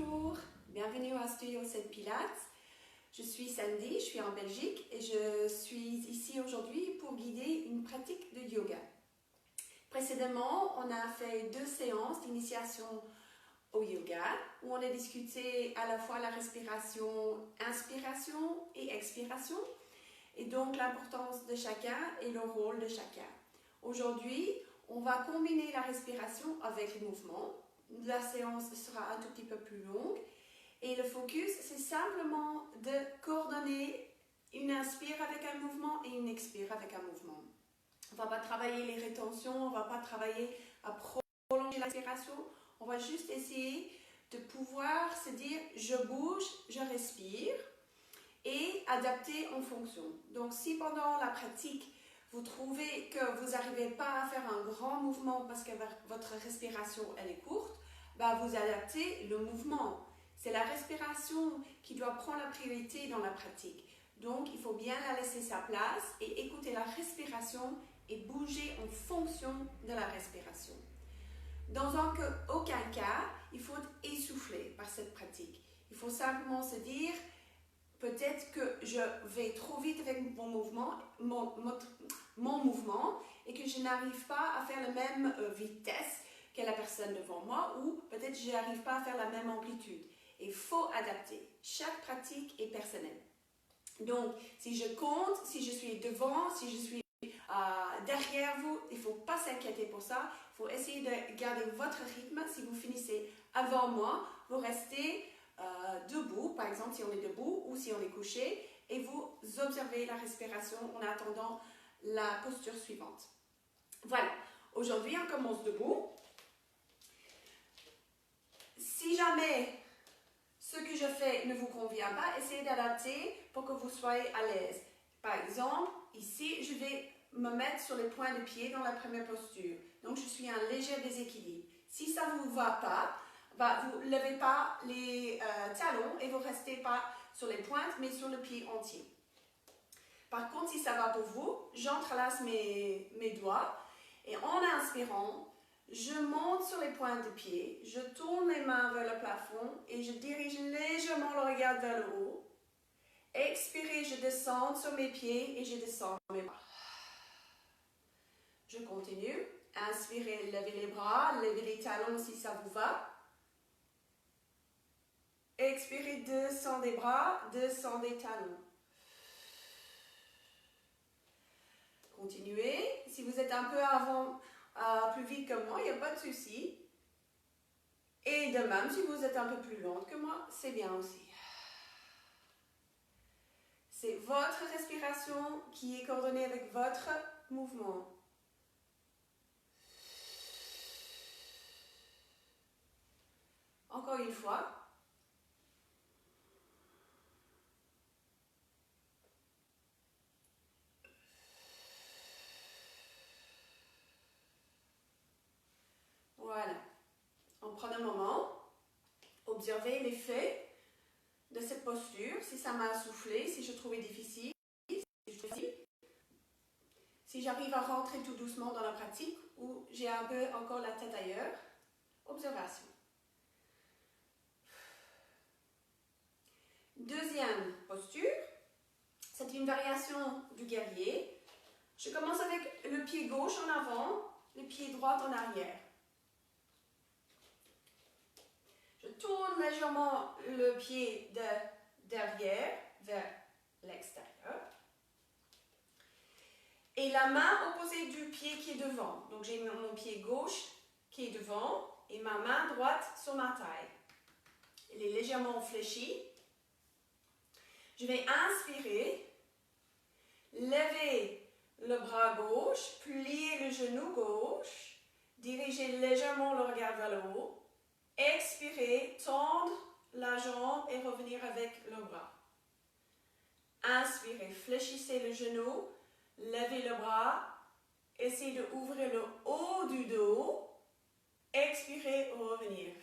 Bonjour, bienvenue à Studio 7 Pilates. Je suis Sandy, je suis en Belgique et je suis ici aujourd'hui pour guider une pratique de yoga. Précédemment, on a fait 2 séances d'initiation au yoga où on a discuté à la fois la respiration, inspiration et expiration et donc l'importance de chacun et le rôle de chacun. Aujourd'hui, on va combiner la respiration avec le mouvement. La séance sera un tout petit peu plus longue et le focus, c'est simplement de coordonner une inspire avec un mouvement et une expire avec un mouvement. On ne va pas travailler les rétentions, on ne va pas travailler à prolonger l'expiration, on va juste essayer de pouvoir se dire je bouge, je respire et adapter en fonction. Donc si pendant la pratique, vous trouvez que vous n'arrivez pas à faire un grand mouvement parce que votre respiration elle est courte, vous adaptez le mouvement. C'est la respiration qui doit prendre la priorité dans la pratique. Donc il faut bien la laisser sa place et écouter la respiration et bouger en fonction de la respiration. Dans aucun cas, il faut être essoufflé par cette pratique. Il faut simplement se dire peut-être que je vais trop vite avec mon mouvement et que je n'arrive pas à faire la même vitesse que la personne devant moi ou peut-être que je n'arrive pas à faire la même amplitude. Il faut adapter. Chaque pratique est personnelle. Donc, si je compte, si je suis devant, si je suis derrière vous, il ne faut pas s'inquiéter pour ça. Il faut essayer de garder votre rythme. Si vous finissez avant moi, vous restez debout, par exemple si on est debout ou si on est couché, et vous observez la respiration en attendant la posture suivante. Voilà, aujourd'hui on commence debout. Si jamais ce que je fais ne vous convient pas, essayez d'adapter pour que vous soyez à l'aise. Par exemple, ici je vais me mettre sur les points de pied dans la première posture. Donc je suis un léger déséquilibre. Si ça ne vous va pas, vous ne levez pas les talons et vous ne restez pas sur les pointes, mais sur le pied entier. Par contre, si ça va pour vous, j'entrelace mes doigts et en inspirant, je monte sur les pointes de pied, je tourne mes mains vers le plafond et je dirige légèrement le regard vers le haut. Expirez, je descends sur mes pieds et je descends mes bras. Je continue. Inspirez, levez les bras, levez les talons si ça vous va. Expirez, descendez les bras, descendez les talons. Continuez. Si vous êtes un peu plus vite que moi, il n'y a pas de souci. Et de même, si vous êtes un peu plus lente que moi, c'est bien aussi. C'est votre respiration qui est coordonnée avec votre mouvement. Encore une fois. Voilà. On prend un moment, observez l'effet de cette posture, si ça m'a soufflé, si je trouvais difficile, si j'arrive à rentrer tout doucement dans la pratique ou j'ai un peu encore la tête ailleurs. Observation. Deuxième posture, c'est une variation du guerrier. Je commence avec le pied gauche en avant, le pied droit en arrière. Je tourne légèrement le pied de derrière vers l'extérieur. Et la main opposée du pied qui est devant. Donc j'ai mon pied gauche qui est devant et ma main droite sur ma taille. Elle est légèrement fléchie. Je vais inspirer, lever le bras gauche, plier le genou gauche, diriger légèrement le regard vers le haut. Expirez, tendre la jambe et revenir avec le bras. Inspirez, fléchissez le genou, levez le bras, essayez d'ouvrir le haut du dos. Expirez, revenir.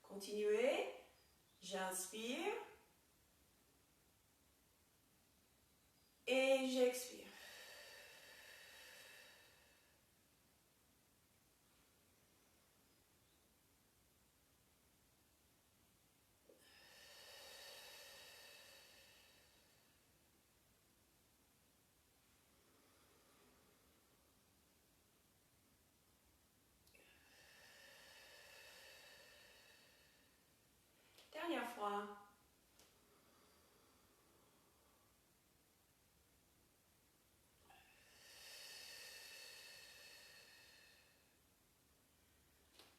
Continuez. J'inspire. Et j'expire. Dernière fois.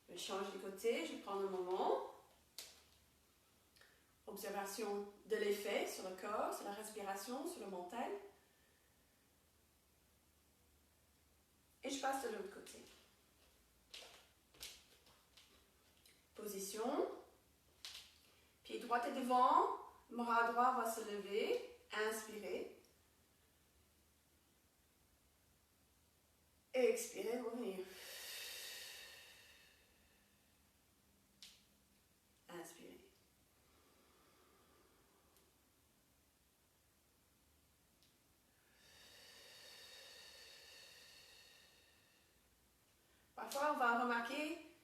Je change de côté, je prends un moment. Observation de l'effet sur le corps, sur la respiration, sur le mental. Et je passe de l'autre côté. Position. Pied droit est devant, bras droit va se lever. Inspirez. Et expirez, revenir. Inspirez. Parfois, on va remarquer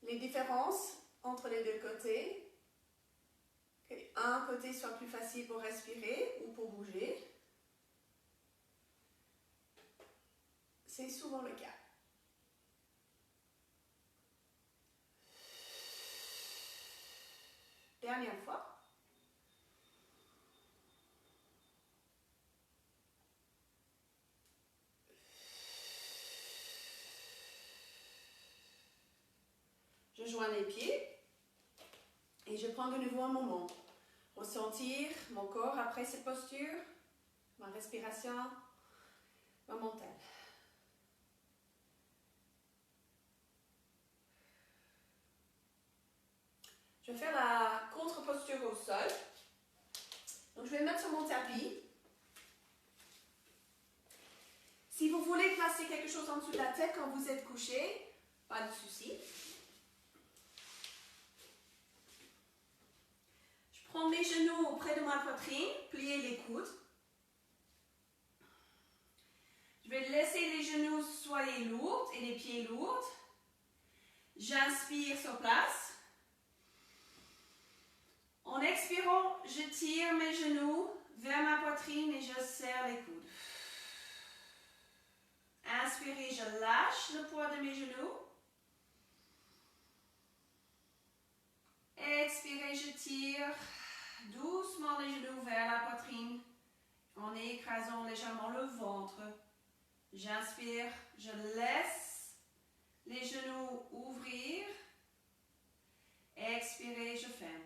les différences entre les deux côtés. Un côté soit plus facile pour respirer ou pour bouger. C'est souvent le cas. Dernière fois. Je joins les pieds et je prends de nouveau un moment. Ressentir mon corps après cette posture, ma respiration, ma mental. Je vais faire la contre-posture au sol. Donc je vais me mettre sur mon tapis. Si vous voulez placer quelque chose en dessous de la tête quand vous êtes couché, pas de souci. Je prends mes genoux auprès de ma poitrine, plier les coudes. Je vais laisser les genoux soyez lourds et les pieds lourds. J'inspire sur place. En expirant, je tire mes genoux vers ma poitrine et je serre les coudes. Inspirez, je lâche le poids de mes genoux. Expirez, je tire doucement les genoux vers la poitrine en écrasant légèrement le ventre. J'inspire, je laisse les genoux ouvrir. Expirez, je ferme.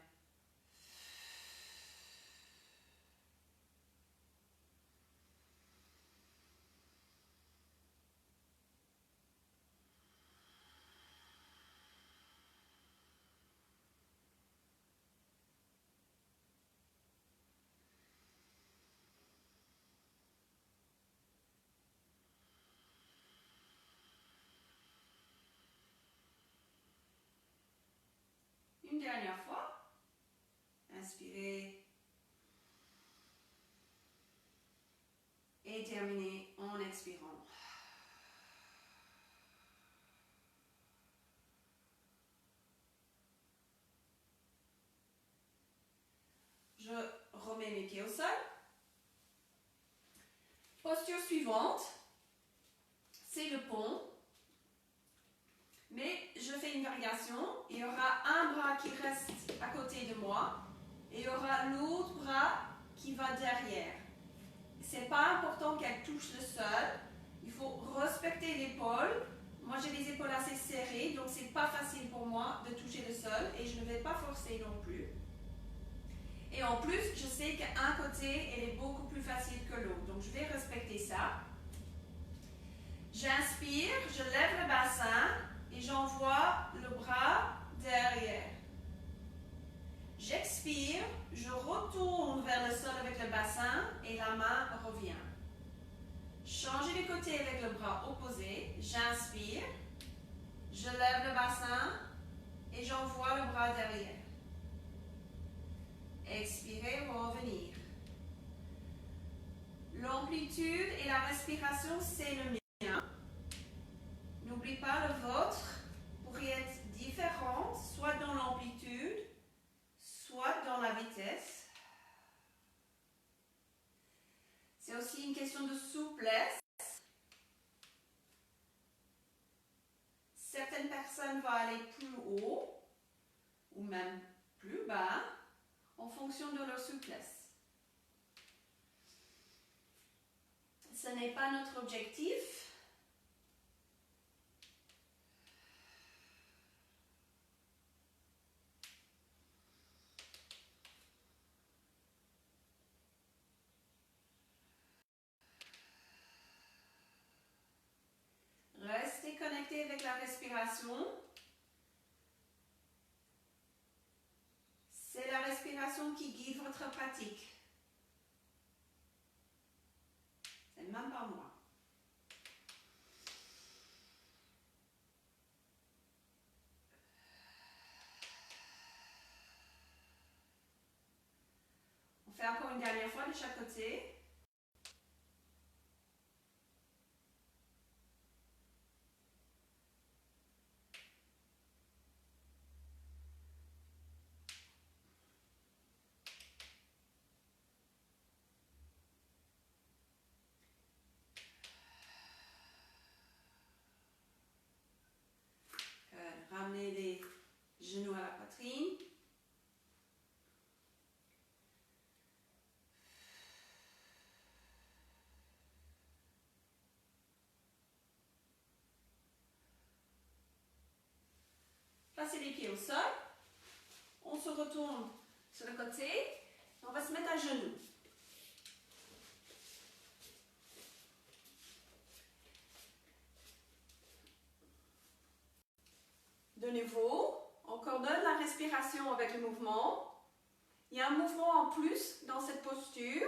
Une dernière fois. Inspirez. Et terminez en expirant. Je remets mes pieds au sol. Posture suivante, c'est le pont. Mais je fais une variation. Il y aura un bras qui reste à côté de moi et il y aura l'autre bras qui va derrière. Ce n'est pas important qu'elle touche le sol. Il faut respecter l'épaule. Moi, j'ai les épaules assez serrées, donc ce n'est pas facile pour moi de toucher le sol et je ne vais pas forcer non plus. Et en plus, je sais qu'un côté, elle est beaucoup plus facile que l'autre. Donc, je vais respecter ça. J'inspire, je lève le bassin et j'envoie le bras derrière. J'expire, je retourne vers le sol avec le bassin et la main revient. Changez de côté avec le bras opposé. J'inspire, je lève le bassin et j'envoie le bras derrière. Expirez, revenir. L'amplitude et la respiration, c'est le mien. N'oublie pas le vôtre pourrait être différent, soit dans l'amplitude, soit dans la vitesse. C'est aussi une question de souplesse. Certaines personnes vont aller plus haut ou même plus bas en fonction de leur souplesse. Ce n'est pas notre objectif. Restez connecté avec la respiration. C'est la respiration qui guide votre pratique. C'est même pas moi. On fait encore une dernière fois de chaque côté. Ramenez les genoux à la poitrine. Placez les pieds au sol. On se retourne sur le côté. On va se mettre à genoux. De nouveau, on coordonne la respiration avec le mouvement. Il y a un mouvement en plus dans cette posture.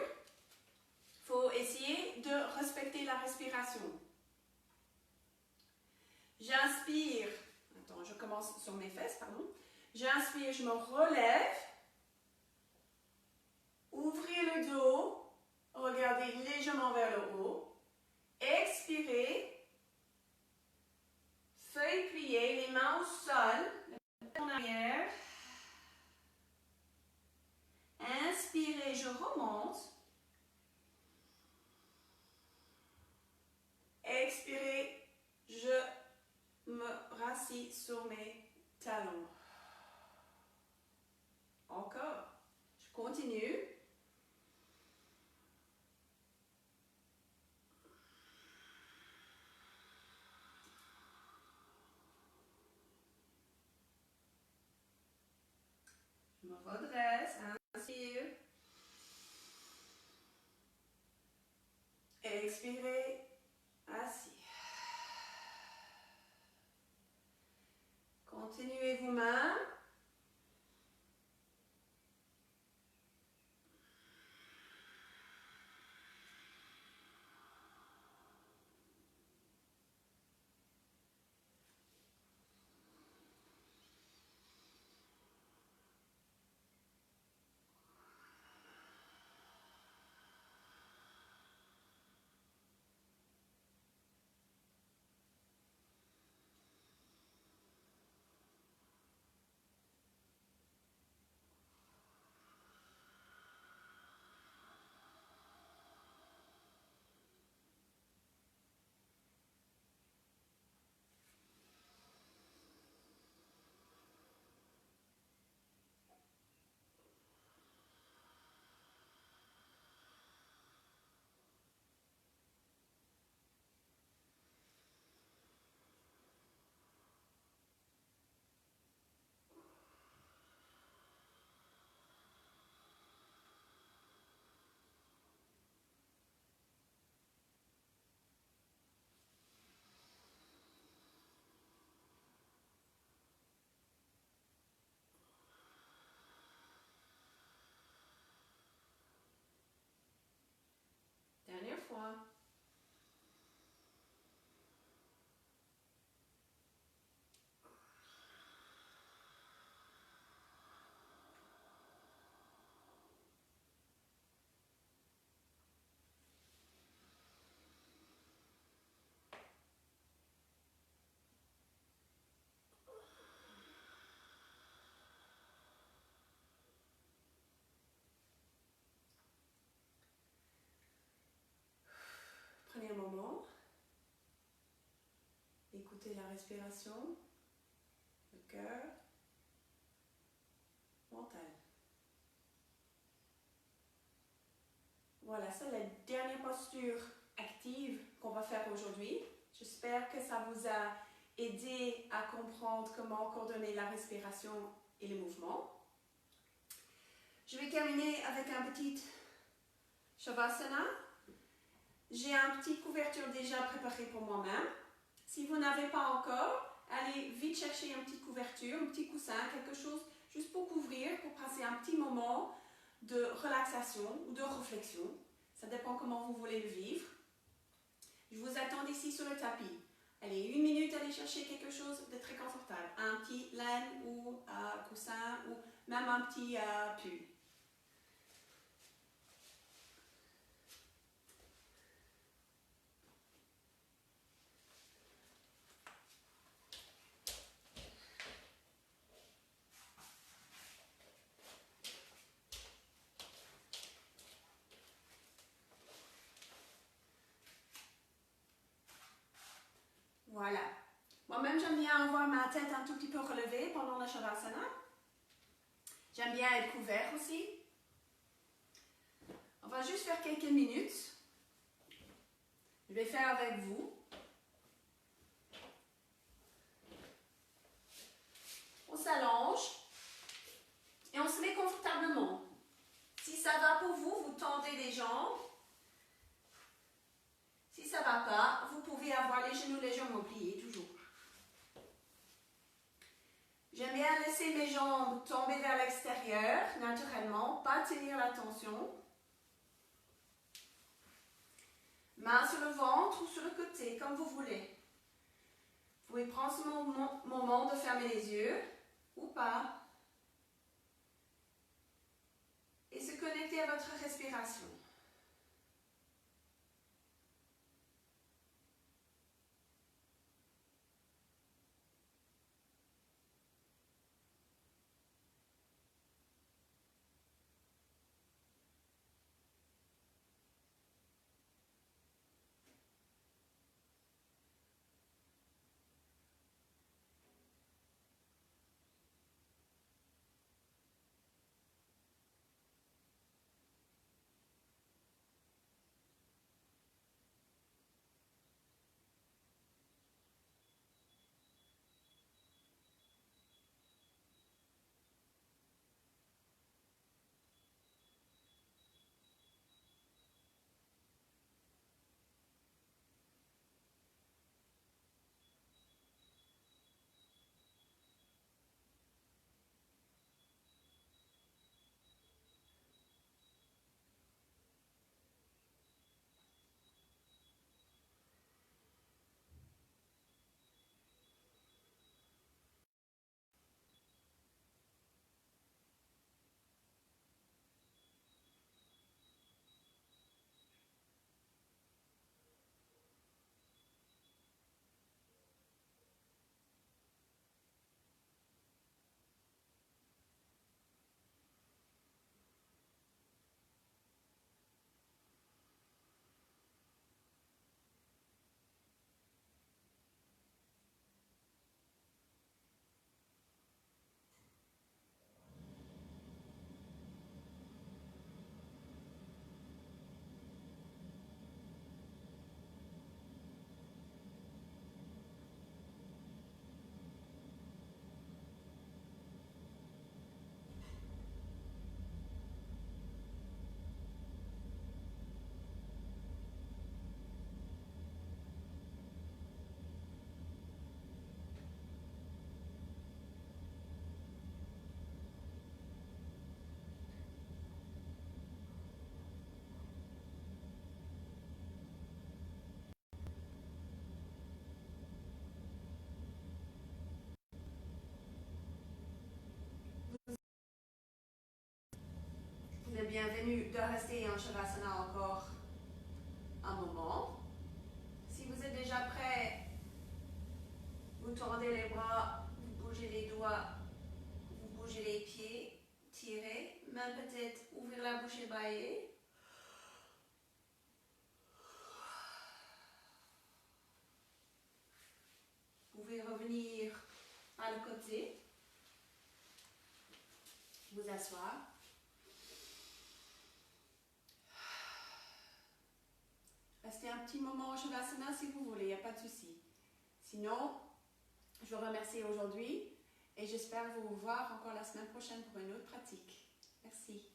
Il faut essayer de respecter la respiration. J'inspire. Attends, je commence sur mes fesses, pardon. J'inspire, je me relève. Ouvrez le dos. Regardez légèrement vers le haut. Expirez. Feuilles pliées, les mains au sol, les mains en arrière. Inspirez, je remonte. Expirez, je me rassis sur mes talons. Encore. Je continue. Je me redresse, inspire. Expirez, assis. Continuez vous-même. Dernière fois. Prenez un moment. Écoutez la respiration, le cœur. mentale. Voilà, c'est la dernière posture active qu'on va faire aujourd'hui. J'espère que ça vous a aidé à comprendre comment coordonner la respiration et les mouvements. Je vais terminer avec un petit Shavasana. J'ai une petite couverture déjà préparée pour moi-même. Si vous n'avez pas encore, allez vite chercher une petite couverture, un petit coussin, quelque chose juste pour couvrir, pour passer un petit moment de relaxation ou de réflexion. Ça dépend comment vous voulez le vivre. Je vous attends ici sur le tapis. Allez, 1 minute, allez chercher quelque chose de très confortable. Un petit laine ou coussin ou même un petit pull. Voilà. Moi-même, j'aime bien avoir ma tête un tout petit peu relevée pendant le Shavasana. J'aime bien être couvert aussi. On va juste faire quelques minutes. Je vais faire avec vous. On s'allonge et on se met confortablement. Si ça va pour vous, vous tendez les jambes. Si ça ne va pas, vous pouvez avoir les genoux légèrement pliés, toujours. J'aime bien laisser mes jambes tomber vers l'extérieur, naturellement, pas tenir la tension. Main sur le ventre ou sur le côté, comme vous voulez. Vous pouvez prendre ce moment de fermer les yeux, ou pas. Et se connecter à votre respiration. Vous êtes bienvenue de rester en Shavasana encore un moment. Si vous êtes déjà prêt, vous tendez les bras, vous bougez les doigts, vous bougez les pieds, tirez, même peut-être ouvrir la bouche et bailler. Vous pouvez revenir à le côté. Vous asseoir. Restez un petit moment en Shavasana si vous voulez, il n'y a pas de souci. Sinon, je vous remercie aujourd'hui et j'espère vous voir encore la semaine prochaine pour une autre pratique. Merci.